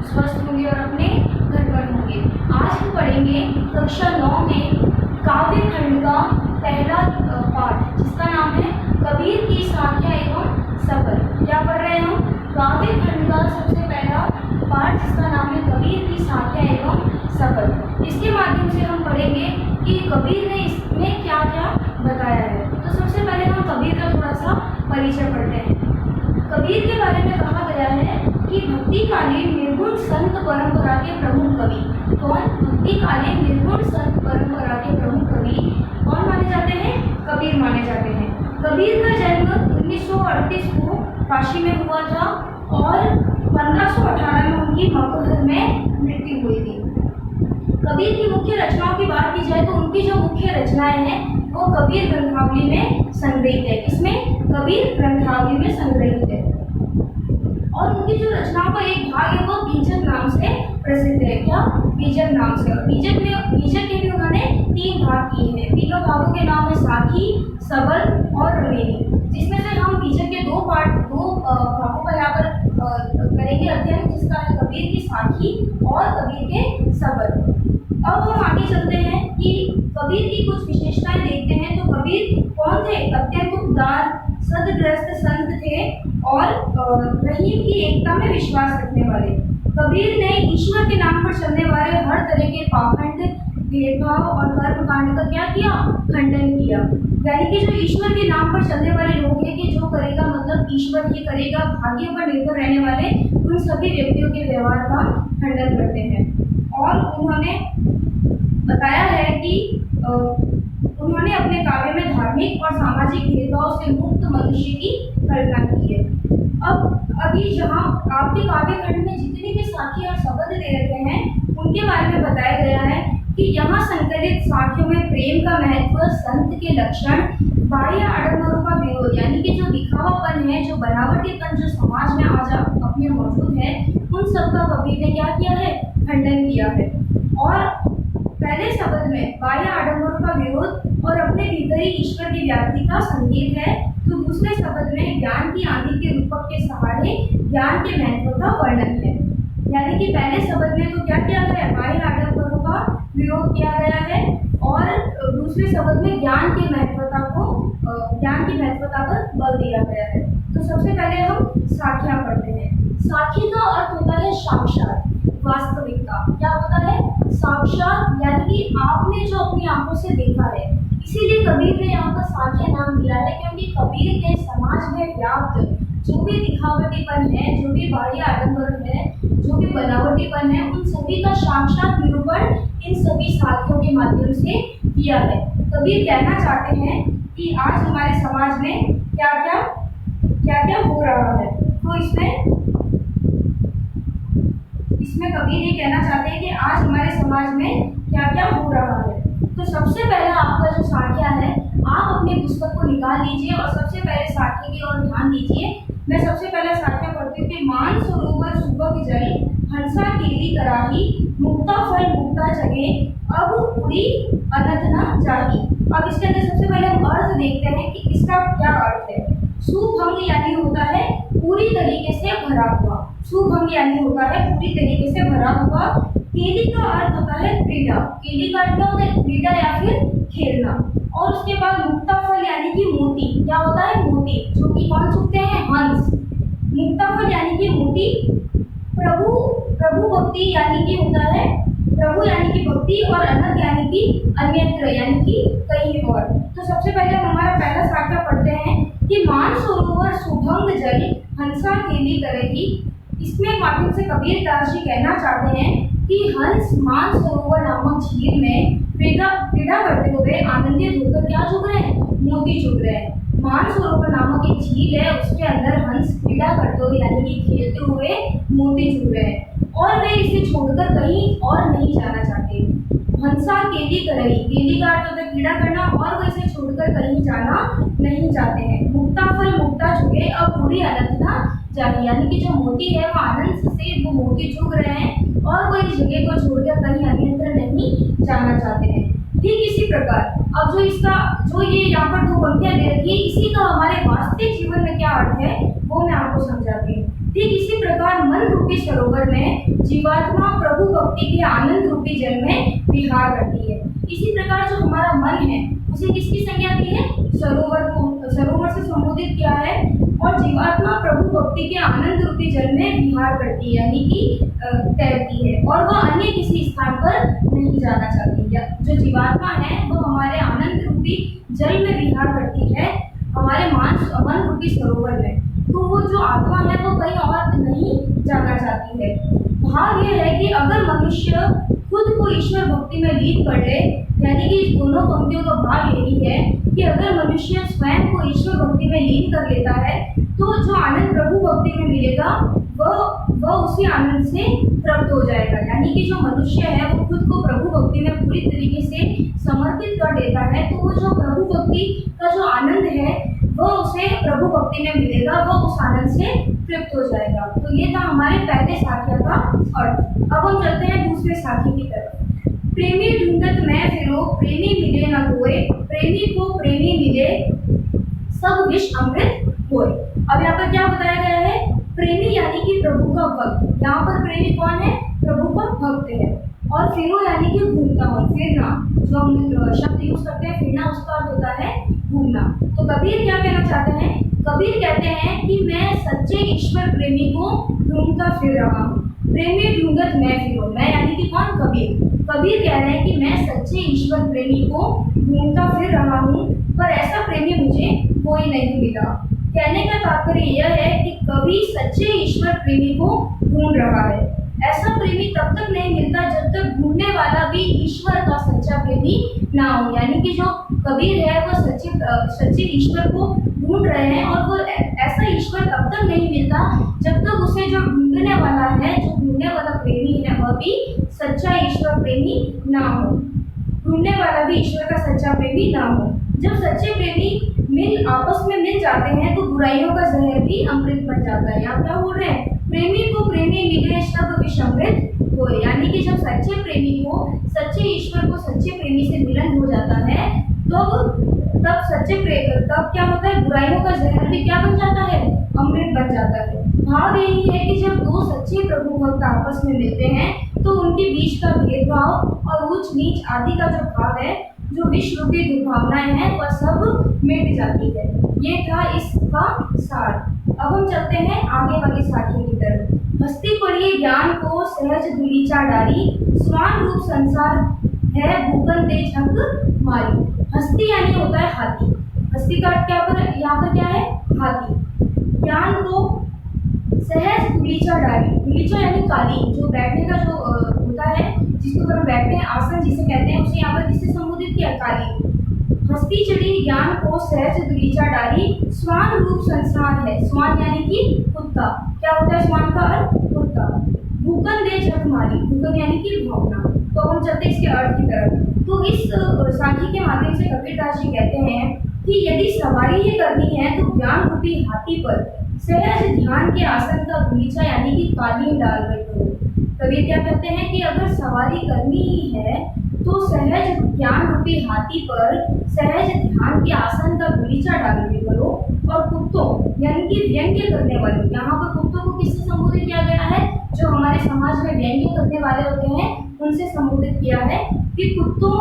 स्वस्थ होंगे और अपने घर पर होंगे। आज हम पढ़ेंगे कक्षा 9 में काव्य खंड का पहला पाठ, जिसका नाम है कबीर की साखियाँ एवं सफल। क्या पढ़ रहे हैं हम? काव्य खंड का सबसे पहला पाठ, जिसका नाम है कबीर की साखियाँ एवं सफल। इसके माध्यम से हम पढ़ेंगे कि कबीर ने इसमें क्या क्या बताया है। तो सबसे पहले हम कबीर का थोड़ा सा परिचय पढ़ते हैं। कबीर के बारे में कहा गया है कि भक्तिकालीन निर्गुण संत परंपरा के प्रमुख कवि। कौन? भक्तिकालीन निर्गुण संत परंपरा के प्रमुख कवि कौन माने जाते हैं? कबीर माने जाते हैं। कबीर का जन्म 1938 को काशी में हुआ था और 1518 में उनकी मगहर में मृत्यु हुई थी। कबीर की मुख्य रचनाओं की बात की जाए तो उनकी जो मुख्य रचनाएं हैं वो कबीर ग्रंथावली में संग्रहित है। इसमें कबीर ग्रंथावली में संग्रहित है और उनकी जो रचनाओं का एक भाग है वो बीजक नाम से प्रसिद्ध है। क्या? बीजक नाम से। और बीजक के भी उन्होंने 3 भाग किए हैं। तीनों भागों के नाम है साखी, सबल और रमेनी, जिसमें से हम बीजक के दो भागों का यहाँ पर करेंगे अध्ययन, जिसका है कबीर की साखी और कबीर के सबल। अब हम आगे चलते हैं कि कबीर की कुछ विशेषताएं देखते हैं। तो कबीर कौन थे? अत्यंत उदार सद्ग्रस्त संत थे और रहीम की एकता में विश्वास रखने वाले। कबीर ने ईश्वर के नाम पर चलने वाले हर तरह के पाखंड, भेदभाव और कर्मकांड का क्या किया? खंडन किया। यानी कि जो ईश्वर के नाम पर चलने वाले लोग हैं कि जो करेगा मतलब ईश्वर ही करेगा, भाग्य पर निर्भर रहने वाले उन सभी व्यक्तियों के व्यवहार का खंडन करते हैं। और उन्होंने बताया है कि उन्होंने अपने काव्य में धार्मिक और सामाजिक भेदभाव से मुक्त मनुष्य की कल्पना की है। अब अभी जहाँ आपके काव्य खंड में जितनी भी साखी और शब्द दे रखे हैं उनके बारे में बताया गया है कि यहाँ संकलित साखियों में प्रेम का महत्व, संत के लक्षण, बाह्य आडंबरों का विरोध, यानी कि जो दिखावापन है, जो बनावटीपन जो समाज में आज अपने मौजूद है, उन सब का कबीर ने क्या किया है? खंडन किया है। और पहले शब्द में बाह्य आडंबरों का विरोध और अपने भीतर ही ईश्वर की व्याप्ति का संकेत है। तो दूसरे शब्द में ज्ञान की आंधी के रूपक के सहारे ज्ञान के महत्व का वर्णन है। यानी कि पहले शब्द में तो क्या किया गया है? बाह्य आडंबरों का विरोध किया गया है और दूसरे शब्द में ज्ञान की महत्वता पर बल दिया गया है। तो सबसे पहले हम साखियां पढ़ते हैं। साखी का अर्थ होता है साक्षात, वास्तविकता। क्या होता है? साक्षात, यानी कि आपने जो अपनी आंखों से देखा है। इसीलिए कबीर ने यहाँ पर साखिया नाम दिया है, क्योंकि कबीर के समाज में व्याप्त जो भी दिखावटीपन है, जो भी बाह्य आडंबर है, जो भी बनावटीपन है, उन सभी का साक्षात निरूपण इन सभी साखियों के माध्यम से किया है। कबीर कहना चाहते हैं कि आज हमारे समाज में क्या क्या हो रहा है। तो इसमें कबीर ये कहना चाहते हैं कि आज हमारे समाज में क्या क्या हो रहा है। तो सबसे पहला आपका जो साखिया है, आप अपनी पुस्तक को निकाल लीजिए और सबसे पहले साखी की ओर ध्यान दीजिए। मैं सबसे पहले साखिया पढ़ती हूँ कि मान सरोवर सुबह जल, हंसा केली कराही, मुक्ता फल मुक्ता जगे, अब उड़ी अनंत न जाही। अब इसके अंदर सबसे पहले हम अर्थ देखते हैं कि इसका क्या अर्थ है। सुभंग यानी होता है पूरी तरीके से भरा हुआ। सुभंग यानी होता है पूरी तरीके से भरा हुआ। केली का अर्थ होता है क्रीड़ा। केली का अर्थ क्या होता है? क्रीड़ा या फिर खेलना। और उसके बाद मुक्ता फल यानी कि मोती। क्या होता है? मोती, जो कि कौन चुगते हैं? हंस। मुक्ता फल यानी कि मोती। प्रभु भक्ति यानी कि होता है प्रभु यानी कि भक्ति, और अनंत यानी कि अन्यत्र यानी कि कहीं और। तो सबसे पहले हम हमारा पहला साखिया पढ़ते हैं कि मान सरोवर सुभंग जल, हंसा केली करेगी। इसमें माध्यम से कबीर दास जी कहना चाहते हैं कि हंस मान सरोवर नामक झील में क्रीड़ा करते हुए आनंदित होकर क्या चुग रहे हैं? मोती चुग रहे हैं। मान सरोवर नामक एक झील है, उसके अंदर हंस क्रीड़ा करते हुए यानी कि खेलते हुए मोती चुग रहे हैं और वे इसे छोड़कर कहीं और नहीं जाना चाहते। हंसा केली करही, केली का अर्थ होता है क्रीड़ा करना, और वे इसे छोड़कर कहीं जाना नहीं चाहते हैं। मुक्ता फल मुक्ता चुगे, अब पूरी अनंत ना जाही, यानी कि जो मोती है वो आनंद से वो मोती चुग रहे हैं और वो इस जगह को छोड़कर कहीं अन्यत्र नहीं जाना चाहते हैं। ठीक इसी प्रकार अब जो ये यहाँ पर 2 पंक्तियां दे रखी है, इसी का हमारे वास्तविक जीवन में क्या अर्थ है वो मैं आपको समझाती हूँ। ठीक इसी प्रकार मन रूपी सरोवर में जीवात्मा प्रभु भक्ति के आनंद रूपी जल में विहार करती है। इसी प्रकार जो हमारा मन है उसे किसकी संज्ञा दी है? सरोवर को, सरोवर से संबोधित किया है। और जीवात्मा प्रभु भक्ति के आनंद रूपी जल में विहार करती है, यानी कि तैरती है, और वह अन्य किसी स्थान पर नहीं जाना चाहती है। जो जीवात्मा है वो हमारे आनंद रूपी जल में विहार करती है, हमारे मन रूपी सरोवर में। तो वो जो आत्मा है वो कहीं और नहीं जाना चाहती है। भाव यह है कि अगर मनुष्य खुद को ईश्वर भक्ति में लीन कर ले, यानी कि इस दोनों पंक्तियों का भाव यही है कि अगर मनुष्य स्वयं को ईश्वर भक्ति में लीन कर लेता है तो जो आनंद प्रभु भक्ति में मिलेगा वह उसी आनंद से प्राप्त हो जाएगा। यानी कि जो मनुष्य है वो खुद को प्रभु भक्ति में पूरी तरीके से समर्पित कर देता है, तो वो जो प्रभु भक्ति का जो आनंद है वह उसे प्रभु भक्ति में मिलेगा, वह उस आनंद से तृप्त हो जाएगा। तो ये था हमारे पहले साख्य का अर्थ। अब हम चलते हैं दूसरे साख्य की तरफ। प्रेमी ढूंढत मैं फिरो, प्रेमी मिले न कोई, प्रेमी को प्रेमी मिले, सब विष अमृत होए। अब यहाँ पर क्या बताया गया है? प्रेमी यानी कि प्रभु का भक्त। यहाँ पर प्रेमी कौन है? प्रभु का भक्त है। और फिरो यानी कि घूमता हो, फिरना, जो हम शब्द यूज करते हैं फिरना, उसका अर्थ होता है घूमना। तो कबीर क्या कहना चाहते हैं? कबीर कहते हैं कि मैं सच्चे ईश्वर प्रेमी को ढूंढता फिर रहा हूँ। प्रेमी ढूंढत मैं फिरो, मैं यानी कि कौन? कबीर। कबीर कह रहे हैं कि मैं सच्चे ईश्वर प्रेमी को ढूंढता फिर रहा हूँ, पर ऐसा प्रेमी मुझे कोई नहीं मिला। कहने का तात्पर्य यह है कि कवि सच्चे ईश्वर प्रेमी को ढूंढ रहा है। ऐसा प्रेमी तब तक नहीं मिलता जब तक ढूंढने वाला भी ईश्वर का सच्चा प्रेमी ना हो। यानी कि जो कबीर है वह सच्चे ईश्वर को ढूंढ रहे हैं, और वो ऐसा ईश्वर तब तक नहीं मिलता जब तक उसे जो ढूंढने वाला है, जो ढूंढने वाला प्रेमी है, वह भी सच्चा ईश्वर प्रेमी ना हो। ढूंढने वाला भी ईश्वर का सच्चा प्रेमी ना हो। जब सच्चे प्रेमी आपस में मिल जाते हैं तो बुराइयों का जहर भी अमृत बन जाता है। यहाँ क्या बोल रहे हैं? प्रेमी को प्रेमी मिले, सब विष अमृत होए। यानी कि जब सच्चे प्रेमी को, सच्चे ईश्वर को सच्चे प्रेमी से मिलन हो जाता है तब क्या होता है? बुराइयों का जहर भी क्या बन जाता है? अमृत बन जाता है। भाव यही है कि जब दो सच्चे प्रभु भक्त आपस में मिलते हैं तो उनके बीच का भेदभाव और ऊंच नीच आदि का जो भाव है, जो विश्व रूपी दुर्भावनाएं हैं, वह सब मिट जाती है। ये था इसका सार। अब हम चलते हैं आगे वाली साखी की तरफ। हस्ती पढ़िए ज्ञान को सहज धुलीचा डारी, स्वान रूप संसार है भूखन दे झक मारी। हस्ती यानी होता है हाथी। हस्ती का अर्थ यहाँ पर क्या है? हाथी। ज्ञान को सहज धुलीचा डाली, धुलीचा यानी कालीन, जो बैठने का जो होता है, जिसके ऊपर हम बैठते हैं, आसन जिसे कहते हैं, उसे यहाँ पर किससे संबोधित किया? कालीन। हस्ती चढ़ी ज्ञान को सहज धुलीचा डाली, स्वान रूप संसार है। स्वान यानी कि कुत्ता। क्या होता है स्वान का अर्थ? कुत्ता। भूखन दे झक मारी, भूखन यानी कि भावना। तो हम चलते इसके अर्थ की तरफ। तो इस साखी के माध्यम से कबीरदास जी कहते हैं कि यदि सवारी ही करनी है तो ज्ञान रूपी हाथी पर सहज ध्यान के आसन का धुलीचा यानी कि कालीन डालकर करो। कबीर क्या कहते हैं कि अगर सवारी करनी ही है तो सहज ज्ञान रूपी हाथी पर सहज ध्यान के आसन का धुलीचा डाल के करो। और कुत्तों यानी कि व्यंग्य करने वाले, यहाँ पर कुत्तों को किससे संबोधित किया गया है? जो हमारे समाज में व्यंग्य करने वाले होते हैं उनसे संबोधित किया है कि कुत्तों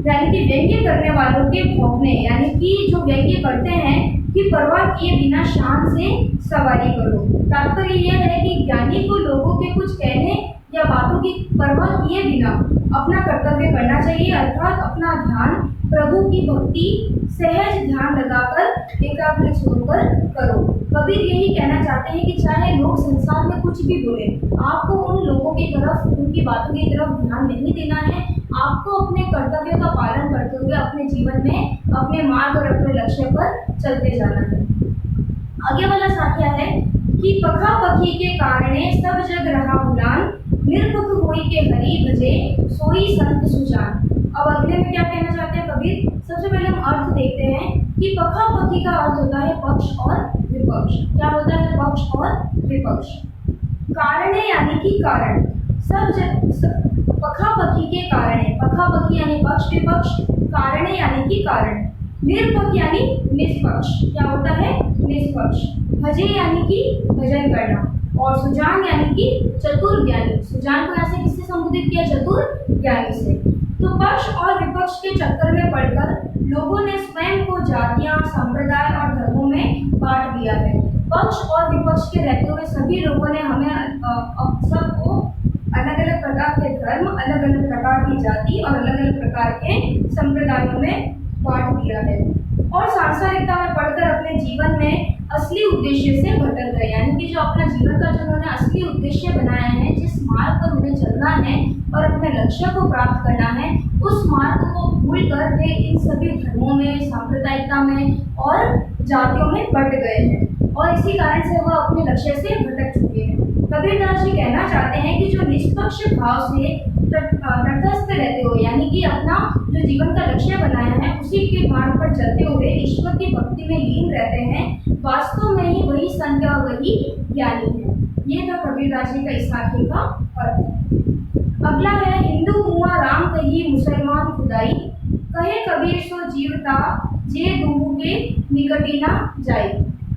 यानी कि व्यंग्य करने वालों के भौंकने, यानी कि जो व्यंग्य करते हैं कि परवाह किए बिना शान से सवारी करो। तात्पर्य यह है कि ज्ञानी को लोगों के कुछ कहने या बातों की परवाह किए बिना अपना कर्तव्य करना चाहिए, अर्थात अपना ध्यान प्रभु की भक्ति सहज ध्यान लगाकर एकाग्र छोड़कर करो। कबीर यही कहना चाहते हैं कि चाहे लोग संसार में कुछ भी बोले, आपको उन लोगों की तरफ, उनकी बातों की तरफ ध्यान नहीं देना है। आपको अपने कर्तव्य का पालन करते हुए अपने जीवन में अपने मार्ग और अपने लक्ष्य पर चलते जाना है। आगे वाला साख्या है कि पखा पखी के कारणे सब जग रहा भुलान, निर्भक होई के हरि भजे सोई संत सुजान। अब अगले में क्या कहना चाहते हैं कबीर? सबसे पहले हम अर्थ देखते हैं कि पखा पखी का अर्थ होता है पक्ष और विपक्ष। क्या होता है पक्ष और विपक्ष? कारणे यानी कि कारण, पखा पखी के कारणे, पखा पखी यानी पक्ष विपक्ष, कारणे यानी कि कारण, निरपक्ष यानी निष्पक्ष। क्या होता है? निष्पक्ष। भजे यानी कि भजन करना, और सुजान यानी कि चतुर ज्ञानी। सुजान को यहाँ से किससे संबोधित किया? चतुर ज्ञानी से। तो पक्ष और विपक्ष के चक्कर में पड़कर लोगों ने स्वयं को जातियां, संप्रदाय और धर्मों में बांट दिया है। पक्ष और विपक्ष के रहते हुए सभी लोगों ने हमें सबको अलग अलग प्रकार के धर्म, अलग अलग प्रकार की जाति और अलग अलग प्रकार के संप्रदायों में बांट दिया है और सांसारिकता में पढ़कर अपने जीवन में असली उद्देश्य से भटक गए। यानी कि जो अपना जीवन का जो उन्होंने असली उद्देश्य बनाया है, जिस मार्ग पर उन्हें चलना है और अपने लक्ष्य को प्राप्त करना है, उस मार्ग को भूल कर वे इन सभी धर्मों में, सांप्रदायिकता में और जातियों में बट गए हैं और इसी कारण से वह अपने लक्ष्य से भटक चुके हैं। कबीरदास जी कहना चाहते हैं कि जो निष्पक्ष भाव से तटस्थ रहते हुए, यानी कि अपना जो जीवन का लक्ष्य बनाया है उसी के मार्ग पर चलते हुए ईश्वर की भक्ति में लीन रहते हैं, वास्तव में ही वही संत और वही ज्ञानी है। ये था कबीरदास जी का इस वाक्य का अर्थ। अगला है, हिंदू हुआ राम कही मुसलमान खुदाई, कहे कबीर सो जीवता जे दूह के निकटी ना जाए।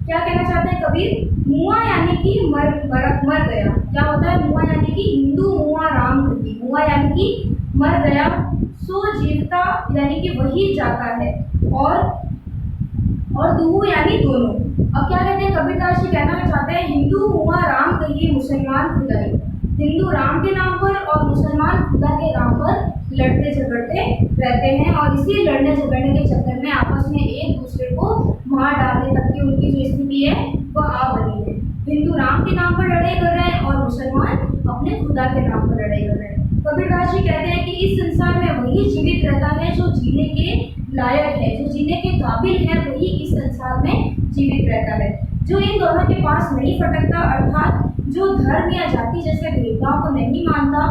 क्या कहना चाहते हैं कबीर? मुआ यानी कि मर गया। क्या होता है मुआ? यानी कि हिंदू मुआ राम कही। मुआ यानी कि मर गया, सो जीवता यानी कि वही जाता है, और दूह यानी दोनों। अब क्या कहते हैं कबीरदास जी? कहना चाहते हैं हिंदू हुआ राम कहिए मुसलमान खुदाई। हिंदू राम के नाम पर और मुसलमान खुदा के नाम पर लड़ते झगड़ते रहते हैं और इसी लड़ने झगड़ने के चक्कर में आपस में एक दूसरे को मार डालने तक की उनकी जो स्थिति है वह आ बनी है। हिंदू राम के नाम पर लड़ाई कर रहे हैं और मुसलमान अपने खुदा के नाम पर लड़ाई कर रहे हैं। कबीरदास जी कहते हैं कि इस संसार में वही जीवित रहता है जो जीने के लायक है, जो जीने के काबिल है, वही इस संसार में जीवित रहता है। जो इन दोनों के पास नहीं फटकता, अर्थात जो धर्म या जाति जैसे भेदभाव को नहीं मानता,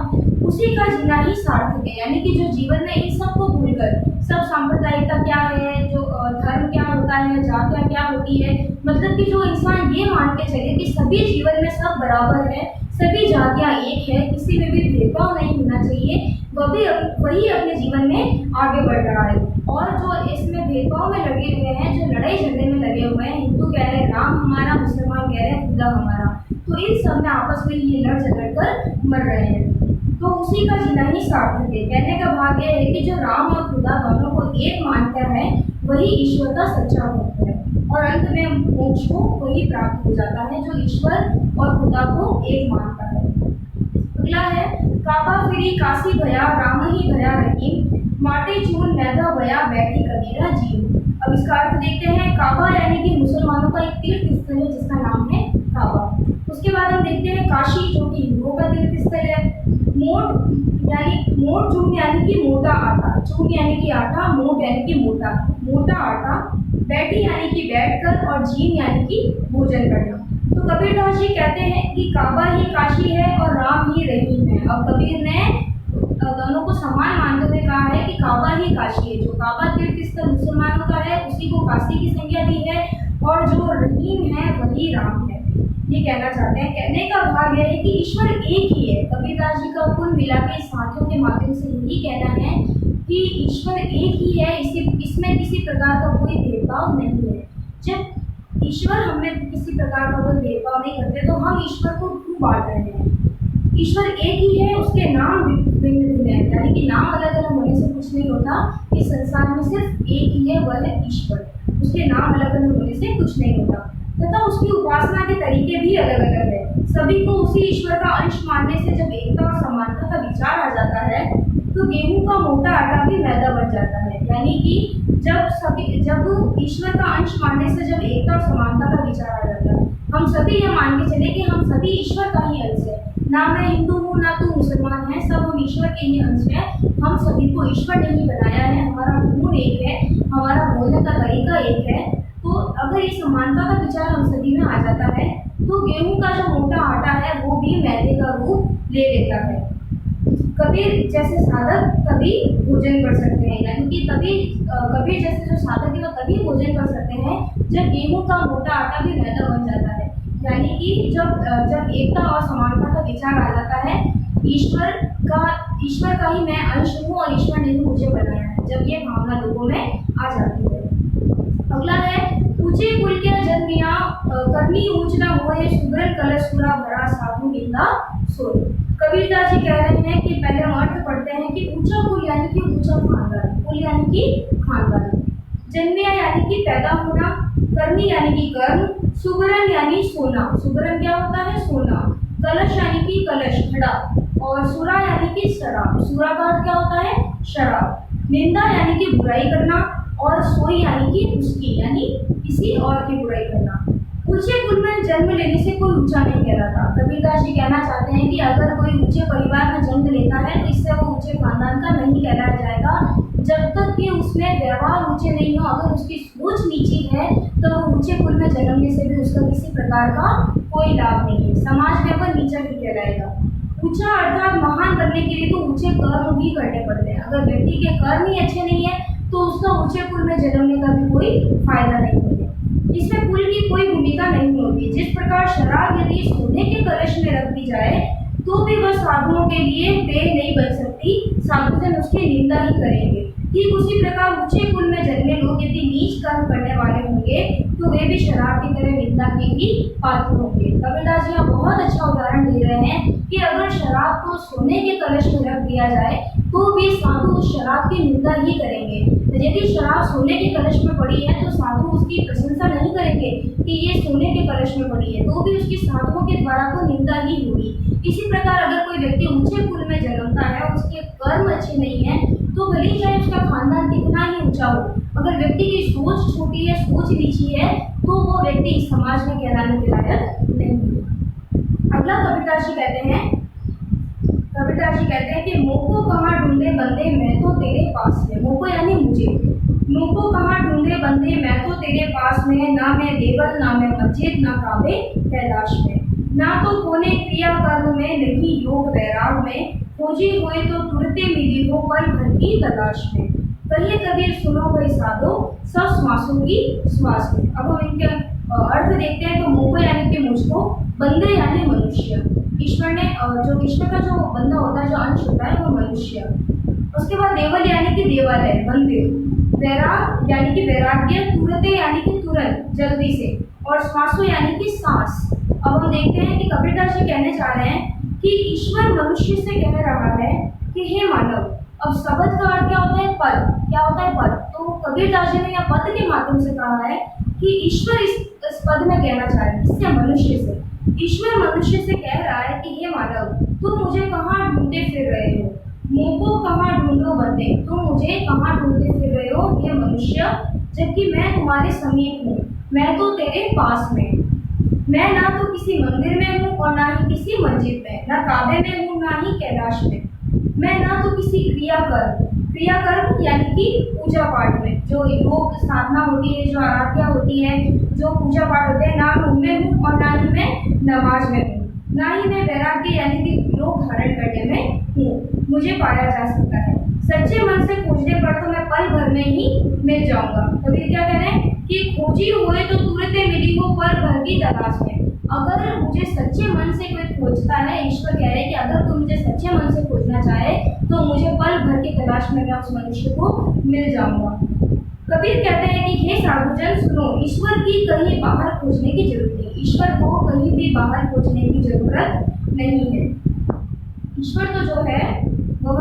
उसी का जीना ही सार्थक है। यानी कि जो जीवन में इन सब को भूलकर, सब सांप्रदायिकता क्या है, जो धर्म क्या होता है, जातियाँ क्या होती है, मतलब कि जो इंसान ये मान के चले कि सभी जीवन में सब बराबर है, सभी जातियाँ एक है, किसी में भी भेदभाव नहीं होना चाहिए, वही अपने जीवन में आगे बढ़ रहा है। और जो इसमें भेदभाव में लगे हुए हैं, जो लड़ाई झगड़े में लगे हुए हैं, हिंदू कह रहे हैं राम हमारा, मुसलमान कह रहे हैं खुदा हमारा, तो इन सब में आपस में ये लड़ झगड़ कर मर रहे हैं, तो उसी का जीना ही सार्थक है। कहने का भाग यह है कि जो राम और खुदा दोनों को एक मानता है, वही ईश्वर का सच्चा भक्त है और अंत में मोक्ष को वही प्राप्त हो जाता है जो ईश्वर और खुदा को एक मानता है। अगला है, काबा फिरी काशी भया राम ही भया रहीम, माटी चून मैदा भया बैठी कबीरा जीव। अब इसका अर्थ देखते हैं। काबा यानी कि मुसलमानों का एक तीर्थ स्थल है जिसका नाम है काबा। उसके बाद हम देखते हैं काशी, जो कि हिंदुओं का तीर्थ स्थल है। मोट चून यानी कि मोटा आटा, चून यानी कि आटा, मोट यानी कि मोटा आटा, बैठी यानी कि बैठकर, और जीन यानी कि भोजन करना। तो कबीरदास जी कहते हैं कि काबा ही काशी है और राम ही रहीम है। अब कबीर ने दोनों को समान मानते हुए कहा है कि काबा ही काशी है। जो काबा तीर्थ स्थल मुसलमानों का है उसी को काशी की संज्ञा दी है, और जो रहीम है वही राम है, ये कहना चाहते हैं। कहने का भाव यह है कि ईश्वर एक ही है। कबीरदास जी का कुल मिला के इस वाक्यों के माध्यम से यही कहना है कि ईश्वर एक ही है, इसमें किसी प्रकार का कोई भेदभाव नहीं है। जब ईश्वर हमें किसी प्रकार का कोई भेदभाव नहीं करते तो हम ईश्वर को क्यों बांट रहे हैं? ईश्वर एक ही है, उसके नाम भिन्न भिन्न है, यानी कि नाम अलग अलग होने से कुछ नहीं होता। इस संसार में सिर्फ एक ही है, वह है ईश्वर। उसके नाम अलग अलग होने से कुछ नहीं होता तथा उसकी उपासना के तरीके भी अलग अलग है। सभी को उसी ईश्वर का अंश मानने से जब एकता और समानता का विचार आ जाता है तो गेहूं का मोटा आटा भी मैदा बन जाता है। यानी कि जब ईश्वर का अंश मानने से जब एकता और समानता का विचार आ जाता है, हम सभी ये मान के चले कि हम सभी ईश्वर का ही अंश है। ना मैं हिंदू हूँ ना तू मुसलमान है, सब हम ईश्वर के ही अंश है। हम सभी को ईश्वर ने ही बनाया है, हमारा गुण एक है, हमारा बोलने का तरीका एक है। तो अगर ये समानता का विचार हम सभी में आ जाता है तो गेहूं का जो मोटा आटा है वो भी मैदे का रूप ले लेता है। कबीर जैसे साधक तभी भोजन कर सकते हैं, यानी कि तभी कबीर जैसे जो साधक है वो तभी भोजन कर सकते हैं जब गेहूं का मोटा आटा भी मैदा बन जाता है। यानी कि जब एकता और समानता का विचार आ जाता है, ईश्वर का ही मैं अंश हूँ और ईश्वर ने ही मुझे बनाया है, जब ये भावना लोगों में आ जाती है। अगला है, ऊंचे कुल क्या जन्मिया, करनी ऊंच न होए, सुगरन कलश सुरा भरा, साधु निंदा सोए। कबीरदास जी कह रहे हैं कि पहले हम अर्थ पढ़ते हैं कि ऊंचा कुल यानी कि ऊंचा खानदान, कुल यानी कि खानदान, जन्मिया यानी कि पैदा होना, करनी यानी कि कर्म, सुगरन यानी सोना, सुगरन क्या होता है सोना, कलश यानी कि कलश घड़ा, और सुरा यानी कि शराब, सुरा का अर्थ क्या होता है शराब, निंदा यानी कि बुराई करना, और सोई यानी कि उसकी यानी किसी और की बुराई करना। ऊंचे कुल में जन्म लेने से कोई ऊंचा नहीं कहलाता। कबीरदास जी कहना चाहते हैं कि अगर कोई ऊंचे परिवार में जन्म लेता है तो इससे वो ऊंचे खानदान का नहीं कहलाया जाएगा, जब तक कि उसमें व्यवहार ऊंचे नहीं हो। अगर उसकी सोच नीची है तो वो ऊंचे कुल में जन्मने से भी उसका किसी प्रकार का कोई लाभ नहीं है, समाज में वह नीचा ही कहलाएगा। ऊंचा अर्थात महान बनने के लिए तो ऊंचे कर्म भी करने पड़ते हैं। अगर व्यक्ति के कर्म ही अच्छे नहीं है तो उसका ऊंचे कुल में जन्मने का भी कोई फायदा नहीं होगा। इसमें कुल की कोई भूमिका नहीं होगी। जिस प्रकार शराब यदि सोने के कलश में रख दी जाए तो भी वह साधुओं के लिए पेय नहीं बन सकती, साधुजन उसकी निंदा ही करेंगे। ठीक उसी प्रकार ऊंचे कुल में जन्मे लोग यदि नीच कर्म करने वाले होंगे तो वे भी शराब की तरह निंदा के ही पात्र होंगे। कबीरदास जी यहाँ बहुत अच्छा उदाहरण दे रहे हैं कि अगर शराब को सोने के कलश में रख दिया जाए तो भी साधु उस शराब की निंदा ही करेंगे। यदि शराब सोने के कलश में पड़ी है तो साधु उसकी प्रशंसा नहीं करेंगे कि ये सोने के कलश में पड़ी है, तो भी उसकी साधुओं के द्वारा तो निंदा ही होगी। इसी प्रकार अगर कोई व्यक्ति ऊंचे कुल में जन्मता है और उसके कर्म अच्छे नहीं है तो भले ही चाहे उसका खानदान कितना ही ऊंचा हो, अगर व्यक्ति की सोच छोटी है, सोच नीची है, तो वो व्यक्ति इस समाज में कहलाने के लायक नहीं है। अगला कबीरदास जी कहते हैं, कबीरदास जी कहते हैं कि मोको कहाँ ढूंढे बंदे मैं तो तेरे पास में। मोको यानी मुझे, मोको कहाँ ढूंढे बंदे मैं तो तेरे पास में, ना मैं देवल ना मैं मस्जिद ना काबे कैलाश में, ना तो कोने क्रिया कर्म में नहीं योग वैराग में, खोजी हुए तो तुरते मिली हो पल भर की तलाश में, कहिए कबीर सुनो भाई साधो सब श्वासों की श्वास में। अब हम इनके अर्थ देखते हैं। तो मोको यानी कि मुझको, बंदे यानी मनुष्य, ईश्वर ने जो ईश्वर का जो बंदा होता है, जो अंश होता है वो मनुष्य। उसके बाद देवल यानी कि देवालय बंदे, वैराग यानी कि वैराग्य, तुरते यानी कि तुरंत जल्दी से, और श्वासो यानी कि सांस। अब हम देखते हैं कि कबीरदास जी कहने चाह रहे हैं कि ईश्वर मनुष्य से कह रहा है कि हे मानव। अब शब्द का अर्थ क्या होता है पद, क्या होता है पद। तो कबीरदास जी ने यह पद के माध्यम से कहा है कि ईश्वर इस पद में कहना चाह रहे हैं, इससे मनुष्य से, ईश्वर मनुष्य से कह रहा है कि हे मानव तुम मुझे कहाँ ढूंढते फिर रहे हो, मोको कहाँ ढूंढो बंदे, तुम मुझे कहाँ ढूंढते फिर रहे हो ये मनुष्य, जबकि मैं तुम्हारे समीप हूँ, मैं तो तेरे पास में। मैं ना तो किसी मंदिर में हूँ और ना ही किसी मस्जिद में, ना काबे में हूँ ना ही कैलाश में। मैं ना तो किसी क्रियाकर्म यानी कि पूजा पाठ में, जो योग साधना होती है, जो आराध्या होती है, जो पूजा पाठ होते हैं, ना मैं उनमें हूँ और ना ही मैं नमाज में हूँ, ना ही मैं वैराग्य यानी कि योग धारण करने में हूँ, मुझे पाया जा सकता है। सच्चे मन से खोजने पर तो मैं पल भर में ही मिल जाऊंगा। कबीर क्या कह रहे हैं कि खोजी हुए तो तुरंते मिली हो पल भर की तलाश में। अगर मुझे सच्चे मन से कोई खोजता है, ईश्वर कह रहे हैं कि अगर तुम मुझे सच्चे मन से खोजना चाहे तो मुझे पल भर की तलाश में मैं उस मनुष्य को मिल जाऊंगा। कबीर कहते हैं कि हे साधुजन सुनो, ईश्वर की कहीं बाहर खोजने की जरूरत नहीं, ईश्वर को कहीं भी बाहर खोजने की जरूरत नहीं है। ईश्वर तो जो है वह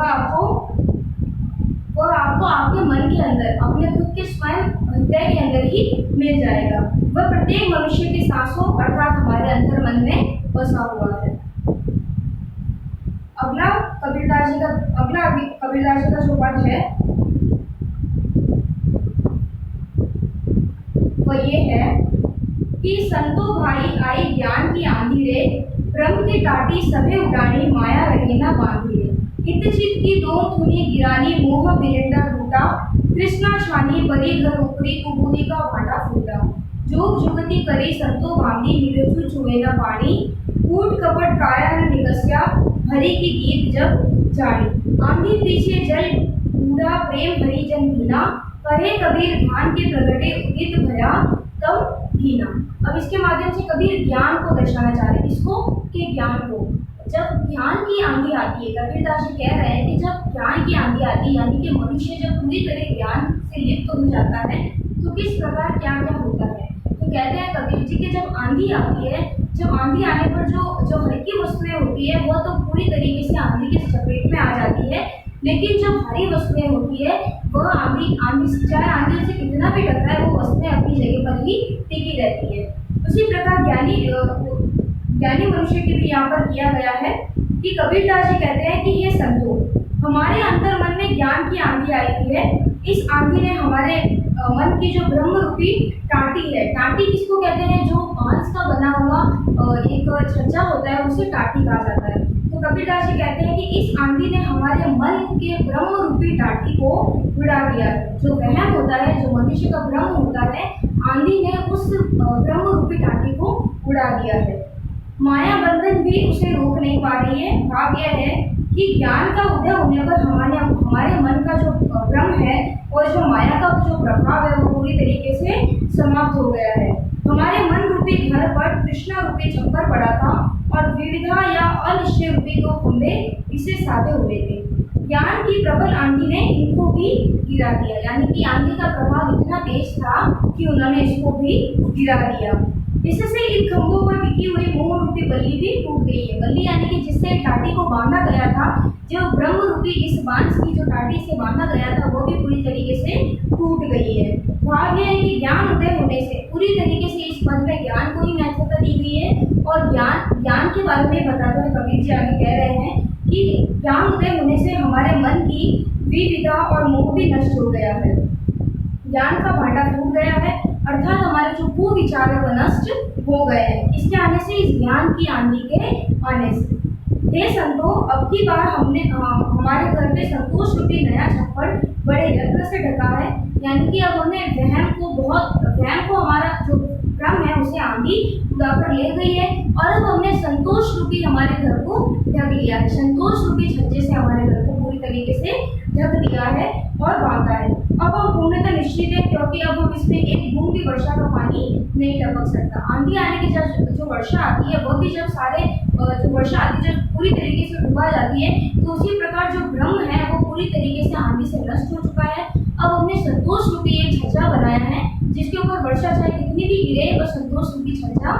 आपको आपके मन के अंदर, अपने खुद के स्वयं हृदय के अंदर ही मिल जाएगा। वह प्रत्येक मनुष्य की सांसों अर्थात हमारे अंतर मन में बसा हुआ है। अगला कबीरदास जी का जो पद है वह ये है कि संतो भाई आई ज्ञान की आंधी रे, ब्रह्म की टाटी सभे उड़ानी, माया रहे ना बांधी रे, हित चित की दो धुनी गिरानी, मोह बिरंडा टूटा, कृष्णा छानी बरी घर ऊपरी, कुबूरी का भाटा फूटा, जोग जुगति करी संतो भांगी, निरजु चुए न पानी, कूट कपट काया न निकस्या, हरि की गीत जब जानी, आंधी पीछे जल बूढ़ा, प्रेम हरि जन भीना, कहे कबीर भान के प्रगटे उदित भया तब भीना। अब इसके माध्यम से कबीर ज्ञान को दर्शाना चाह रहे हैं, इसको कि ज्ञान को, जब ज्ञान की आंधी आती है, कबीरदास जी कह रहे हैं कि जब ज्ञान की आंधी आती है यानी कि मनुष्य जब पूरी तरह ज्ञान से लिप्त हो जाता है तो किस प्रकार क्या क्या होता है। कहते हैं कबीर जी कि जब आंधी आती है, जब आंधी आने पर जो हल्की वस्तुएं होती है वो तो पूरी तरीके से आंधी की चपेट में आ जाती है, लेकिन जो भारी वस्तुएं होती है वह आंधी चाहे आंधी से कितना भी टकराए वो वस्तुएं अपनी जगह पर ही टिकी रहती है। उसी प्रकार ज्ञानी मनुष्य के भी यहाँ पर किया गया है कि कबीरदास जी कहते हैं कि ये संतो, हमारे अंतर मन में ज्ञान की आंधी आई हुई है। इस आंधी ने हमारे मन की जो ब्रह्म रूपी टाटी है, टाटी किसको कहते हैं, जो बांस का बना हुआ एक छज्जा होता है उसे टाटी कहा जाता है। तो कबीरदास जी कहते हैं कि इस आंधी ने हमारे मन के ब्रह्म रूपी टाटी को उड़ा दिया है। जो वहम होता है, जो मनुष्य का भ्रम होता है, आंधी ने उस ब्रह्म रूपी टाटी को उड़ा दिया है। माया बंधन भी उसे रोक नहीं पा रही है। भाव यह है कि ज्ञान का उदय होने पर हमारे मन का जो भ्रम है और जो माया का जो प्रभाव है वो पूरी तरीके से समाप्त हो गया है। हमारे मन रूपी घर पर कृष्णा रूपी छप्पर पड़ा था और विविधा या अनिश्चय रूपी दो खंभे इसे साधे हुए थे। ज्ञान की प्रबल आंधी ने इनको भी गिरा दिया, यानी कि आंधी का प्रभाव इतना तेज था कि उन्होंने इसको भी गिरा दिया। इससे इन खंभों पर टिकी हुई मोह रूपी बल्ली भी टूट गई है। बल्ली यानी कि जिससे टाटी को बांधा गया था, जो ब्रह्म रूपी इस बांस की जो टाटी से बांधा गया था वो भी पूरी तरीके से टूट गई है। भाव यह है कि ज्ञान उदय होने से पूरी तरीके से इस पद में ज्ञान को ही महत्वता दी गई है। और ज्ञान के बारे में बताते हुए कबीर जी आगे कह रहे हैं कि ज्ञान उदय होने से हमारे मन की विविधा और मोह भी नष्ट हो गया है। ज्ञान का भांडा टूट गया है, अर्थात हमारे जो कुविचार है वो नष्ट हो गए हैं इसके आने से, इस ज्ञान की आंधी के आने से। हे संतो, अब की बार हमने हमारे घर पे संतोष रूपी नया छप्पर बड़े यत्न से ढका है, यानी कि अब हमने वहम को हमारा जो भ्रम है उसे आंधी उड़ाकर ले गई है और अब हमने संतोष रूपी हमारे घर को ढक लिया है। संतोष रूपी छज्जे से हमारे घर को पूरी तरीके से ढक दिया है और बांधा है। अब हम पूर्णतः निश्चित है, क्योंकि अब हम इसमें एक बूंद भी वर्षा का पानी नहीं टपक सकता। आंधी आने की जब जो वर्षा आती है वह भी जब जो वर्षा आती है जब पूरी तरीके से डुबा जाती है, तो उसी प्रकार जो भ्रम है वो पूरी तरीके से आंधी से नष्ट हो चुका है। अब हमने संतोष रूपी एक छज्जा बनाया है जिसके ऊपर वर्षा चाहे कितनी भी गिरे, वह संतोष रूपी छज्जा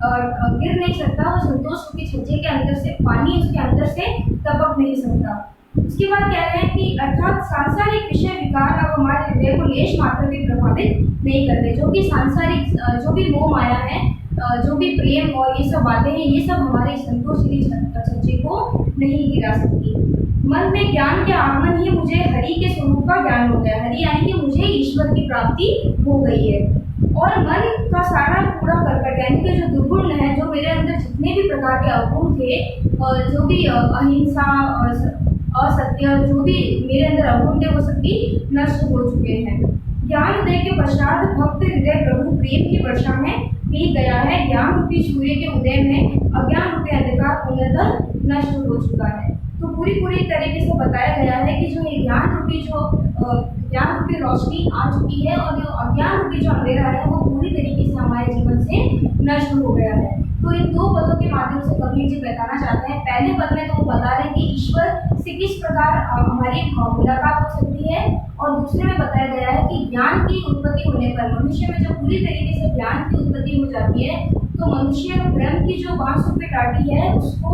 गिर नहीं सकता। वो संतोष रूपी छज्जे के अंदर से पानी उसके अंदर से टपक नहीं सकता। उसके बाद कह रहे हैं कि अर्थात सांसारिक विषय विकार अब हमारे हृदय को लेश मात्र भी प्रभावित नहीं करते। जो कि सांसारिक जो भी मोह माया है, जो भी प्रेम और ये सब बातें हैं, ये सब हमारे संतोष की छज्जे को नहीं गिरा सकती। मन में ज्ञान के आगमन ही मुझे हरि के स्वरूप का ज्ञान हो गया। हरि यानी कि मुझे ईश्वर की प्राप्ति हो गई है और मन का सारा कूड़ा करकट यानी कि जो दुर्गुण है, जो मेरे अंदर जितने भी प्रकार के अवगुण थे, जो भी अहिंसा और असत्य, जो भी मेरे अंदर अवगुण थे वो सभी नष्ट हो चुके हैं। ज्ञान उदय के पश्चात भक्त हृदय प्रभु प्रेम की वर्षा में पी गया है। ज्ञान रूपी सूर्य के उदय में अज्ञान रूपी अंधकार पूर्णतः नष्ट हो चुका है। तो पूरी तरीके से बताया गया है कि जो ये ज्ञान रूपी रोशनी आ चुकी है और जो अज्ञान रूपी जो अंधेरा है वो पूरी तरीके से हमारे जीवन से नष्ट हो गया है। तो इन दो पदों के माध्यम से कबीर जी बताना चाहते हैं। पहले पद में तो वो बता रहे हैं कि ईश्वर से किस प्रकार हमारी मुलाकात हो सकती है, और दूसरे में बताया गया है कि ज्ञान की उत्पत्ति होने पर मनुष्य में जब पूरी तरीके से ज्ञान की उत्पत्ति हो जाती है तो मनुष्य ब्रह्म की जो बांस रूपी टाटी है उसको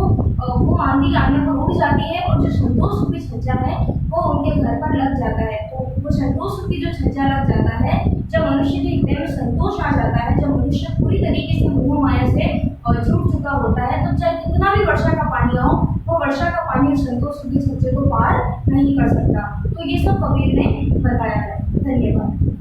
वो आंधी आने पर उड़ जाती है और जो संतोष रूपी छज्जा है वो उनके घर पर लग जाता है। तो वो संतोष रूपी जो छज्जा लग जाता है, जब मनुष्य के हृदय में संतोष आ जाता है, जब मनुष्य पूरी तरीके से मोह माया से जुड़ चुका होता है, तो चाहे कितना भी वर्षा का पानी हो वो वर्षा का पानी संतोष रूपी छज्जे को पार नहीं कर सकता। तो ये सब कबीर ने बताया है। धन्यवाद।